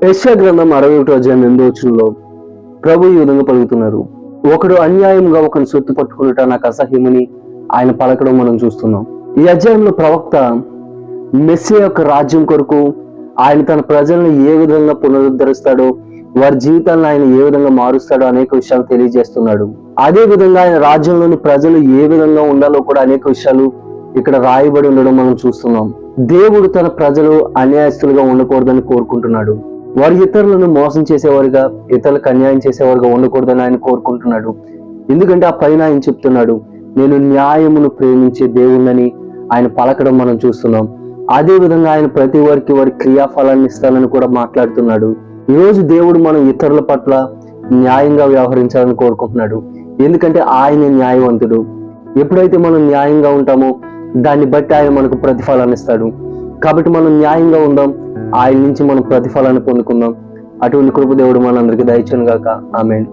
యెషయా గ్రంథం 61:8 ప్రభు ఈ విధంగా పలుకుతున్నారు. ఒకడు అన్యాయంగా ఒకని సొత్తు పట్టుకున్నట నాకు అసహ్యమని ఆయన పలకడం మనం చూస్తున్నాం. ఈ అధ్యాయంలో ప్రవక్త మెస్సియా యొక్క రాజ్యం కొరకు ఆయన తన ప్రజలను ఏ విధంగా పునరుద్ధరిస్తాడో, వారి జీవితాలను ఆయన ఏ విధంగా మారుస్తాడో అనేక విషయాలు తెలియజేస్తున్నాడు. అదే విధంగా ఆయన రాజ్యంలోని ప్రజలు ఏ విధంగా ఉండాలో కూడా అనేక విషయాలు ఇక్కడ రాయబడి ఉండడం మనం చూస్తున్నాం. దేవుడు తన ప్రజలు అన్యాయస్తులుగా ఉండకూడదని కోరుకుంటున్నాడు. వారు ఇతరులను మోసం చేసేవారుగా, ఇతరులకు అన్యాయం చేసేవారుగా ఉండకూడదని ఆయన కోరుకుంటున్నాడు. ఎందుకంటే ఆ పైన ఆయన చెప్తున్నాడు, నేను న్యాయమును ప్రేమించే దేవుణ్ణని ఆయన పలకడం మనం చూస్తున్నాం. అదే విధంగా ఆయన ప్రతి వారికి వారి క్రియాఫలాన్ని ఇస్తానని కూడా మాట్లాడుతున్నాడు. ఈరోజు దేవుడు మనం ఇతరుల పట్ల న్యాయంగా వ్యవహరించాలని కోరుకుంటున్నాడు. ఎందుకంటే ఆయన న్యాయవంతుడు. ఎప్పుడైతే మనం న్యాయంగా ఉంటామో దాన్ని బట్టి ఆయన మనకు ప్రతిఫలాన్ని ఇస్తాడు. కాబట్టి మనం న్యాయంగా ఉందాం, ఆయన నుంచి మనం ప్రతిఫలాన్ని పొందుకుందాం. అటువంటి కృప దేవుడు మనందరికీ దయచేయును గాక. ఆమేన్.